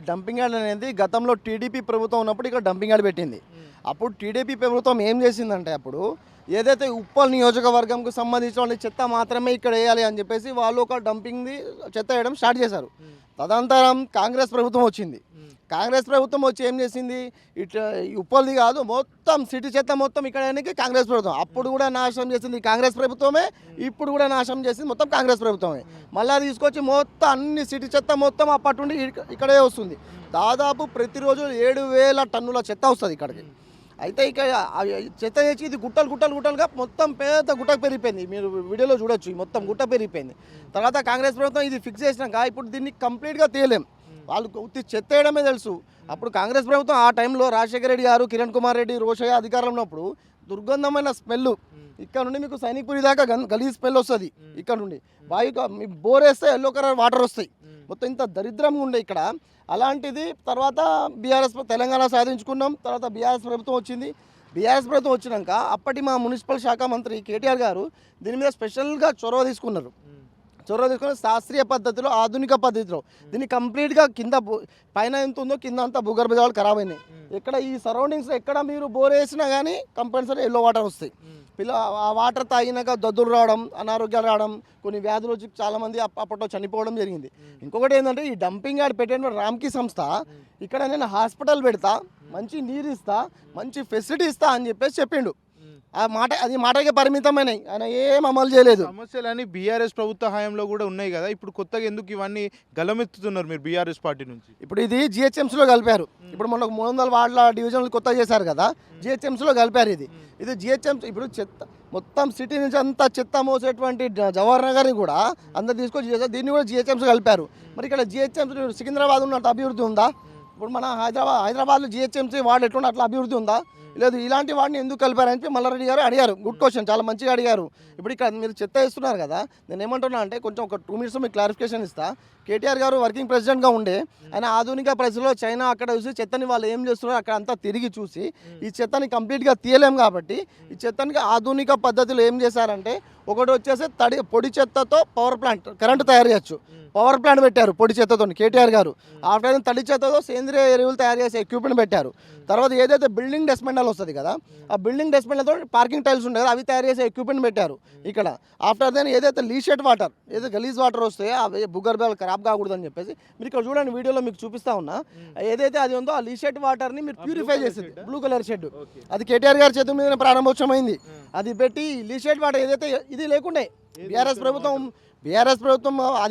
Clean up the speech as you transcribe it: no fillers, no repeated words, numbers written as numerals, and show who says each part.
Speaker 1: Dumping yard అనేది గతంలో TDP ప్రభుత్వం ఉన్నప్పుడు ఇక్కడ డంపింగ్ యార్డ్ పెట్టింది. అప్పుడు టీడీపీ ప్రభుత్వం ఏం చేసిందంటే అప్పుడు ఏదైతే ఉప్పల్ నియోజకవర్గంకు సంబంధించిన చెత్త మాత్రమే ఇక్కడ వేయాలి అని చెప్పేసి వాళ్ళు ఒక డంపింగ్ది చెత్త వేయడం స్టార్ట్ చేశారు. తదనంతరం కాంగ్రెస్ ప్రభుత్వం వచ్చింది. కాంగ్రెస్ ప్రభుత్వం వచ్చి ఏం చేసింది, ఇట్లా ఉప్పల్ది కాదు మొత్తం సిటీ చెత్త మొత్తం ఇక్కడ వేయడానికి కాంగ్రెస్ ప్రభుత్వం. అప్పుడు కూడా నాశనం చేసింది కాంగ్రెస్ ప్రభుత్వమే, ఇప్పుడు కూడా నాశనం చేసింది మొత్తం కాంగ్రెస్ ప్రభుత్వమే. మళ్ళీ తీసుకొచ్చి మొత్తం అన్ని సిటీ చెత్త మొత్తం అప్పటి నుండి ఇక్కడే వస్తుంది. దాదాపు ప్రతిరోజు 7,000 టన్నుల చెత్త వస్తుంది ఇక్కడికి. అయితే ఇక చెత్త తెచ్చి ఇది గుట్టలుగా మొత్తం పెద్ద గుట్టకు పెరిగిపోయింది. మీరు వీడియోలో చూడొచ్చు, మొత్తం గుట్ట పెరిగిపోయింది. తర్వాత కాంగ్రెస్ ప్రభుత్వం ఇది ఫిక్స్ చేసినాక ఇప్పుడు దీన్ని కంప్లీట్గా తీయలేం. వాళ్ళు చెత్త వేయడమే తెలుసు. అప్పుడు కాంగ్రెస్ ప్రభుత్వం ఆ టైంలో రాజశేఖర రెడ్డి గారు, కిరణ్ కుమార్ రెడ్డి, రోషయ్య అధికారంలో ఉన్నప్పుడు దుర్గంధమైన స్మెల్ ఇక్కడ నుండి మీకు సైనిక్పురి దాకా గలీజ్ స్మెల్ వస్తుంది. ఇక్కడ నుండి మీ బోర్ వేస్తే ఎల్లో కలర్ వాటర్ వస్తాయి. మొత్తం ఇంత దరిద్రంగా ఉండే ఇక్కడ. అలాంటిది తర్వాత బీఆర్ఎస్ తెలంగాణ సాధించుకున్నాం. తర్వాత బీఆర్ఎస్ ప్రభుత్వం వచ్చింది. బీఆర్ఎస్ ప్రభుత్వం వచ్చినాక అప్పటి మా మున్సిపల్ శాఖ మంత్రి కేటీఆర్ గారు దీని మీద స్పెషల్గా చొరవ తీసుకుని శాస్త్రీయ పద్ధతిలో, ఆధునిక పద్ధతిలో దీన్ని కంప్లీట్గా కింద పైన ఎంత ఉందో కింద అంతా భూగర్భ జలాలు ఖరాబ్ అయినాయి. ఎక్కడ ఈ సరౌండింగ్స్లో ఎక్కడ మీరు బోర్ వేసినా కానీ కంపల్సరీ ఎల్లో వాటర్ వస్తాయి. ఆ వాటర్ తాగినాక దద్దులు రావడం, అనారోగ్యాలు రావడం, కొన్ని వ్యాధులు వచ్చి చాలామంది అప్పట్లో చనిపోవడం జరిగింది. ఇంకొకటి ఏంటంటే ఈ డంపింగ్ యార్డ్ పెట్టిన రామ్కీ సంస్థ ఇక్కడ నేను హాస్పిటల్ పెడతా, మంచి నీరు ఇస్తా, మంచి ఫెసిలిటీ ఇస్తా అని చెప్పేసి చెప్పిండు. అది మాటకే పరిమితమైనవి, ఆయన ఏం అమలు చేయలేదు.
Speaker 2: సమస్యలని బీఆర్ఎస్ ప్రభుత్వ హయాంలో కూడా ఉన్నాయి కదా, ఇప్పుడు కొత్తగా ఎందుకు ఇవన్నీ గలమెత్తుతున్నారు మీరు బీఆర్ఎస్ పార్టీ నుంచి?
Speaker 1: ఇప్పుడు ఇది జిహెచ్ఎంసీలో కలిపారు. ఇప్పుడు మనకు 300 వార్డుల డివిజన్లు కొత్తగా చేశారు కదా, జిహెచ్ఎంసీలో కలిపారు. ఇది జిహెచ్ఎంసీ ఇప్పుడు చెత్త మొత్తం సిటీ నుంచి అంతా చెత్త మోసేటువంటి జవహర్ నగర్ని కూడా అందరు తీసుకొచ్చి దీన్ని కూడా జిహెచ్ఎంసీ కలిపారు. మరి ఇక్కడ జిహెచ్ఎంసీ సికింద్రాబాద్ ఉన్నట్టు అభివృద్ధి ఉందా? ఇప్పుడు మన హైదరాబాద్లో జిహెచ్ఎంసీ వార్డు ఎట్లుంటే అట్లా అభివృద్ధి ఉందా? లేదు. ఇలాంటి వాడిని ఎందుకు కలిపారని చెప్పి మల్లారెడ్డి గారు అడిగారు. గుడ్ క్వశ్చన్, చాలా మంచిగా అడిగారు. ఇప్పుడు ఇక్కడ మీరు చెత్త ఇస్తున్నారు కదా, నేను ఏమంటున్నా అంటే కొంచెం ఒక 2 minutes మీకు క్లారిఫికేషన్ ఇస్తా. కేటీఆర్ గారు వర్కింగ్ ప్రెసిడెంట్గా ఉండే ఆయన ఆధునిక పరిస్థితుల్లో చైనా అక్కడ చూసి చెత్తని వాళ్ళు ఏం చేస్తున్నారో అక్కడ అంతా తిరిగి చూసి ఈ చెత్తని కంప్లీట్గా తీయలేం కాబట్టి ఈ చెత్తని ఆధునిక పద్ధతిలో ఏం చేశారంటే ఒకటి వచ్చేసి పొడి చెత్తతో పవర్ ప్లాంట్ కరెంటు తయారు చేయొచ్చు. పవర్ ప్లాంట్ పెట్టారు పొడి చెత్తతో కేటీఆర్ గారు. ఆఫ్టర్ తడి చెత్తతో సేంద్రియ ఎరువులు తయారు చేసే ఎక్విప్మెంట్ పెట్టారు. తర్వాత ఏదైతే బిల్డింగ్ డస్ట్మెండల్ వస్తుంది కదా, ఆ బిల్డింగ్ డస్ట్మెండల్తో పార్కింగ్ టైల్స్ ఉంటాయి కదా, అవి తయారు చేసే ఎక్విప్మెంట్ పెట్టారు ఇక్కడ. ఆఫ్టర్ దెన్ ఏదైతే లీషెట్ వాటర్, ఏదైతే గలీజ్ వాటర్ వస్తాయో అవి భూగర్భాలు ఖరాబ్ కాకూడదని చెప్పేసి మీరు ఇక్కడ చూడండి, వీడియోలో మీకు చూపిస్తా ఉన్నా. ఏదైతే అది ఉందో ఆ లీషెట్ వాటర్ని మీరు ప్యూరిఫై చేసింది బ్లూ కలర్ షెడ్, అది కేటీఆర్ గారి చేతుల మీద ప్రారంభోత్సవమైంది. అది పెట్టి లీషెట్ వాటర్ ఏదైతే ఇది లేకుండే బీఆర్ఎస్ ప్రభుత్వం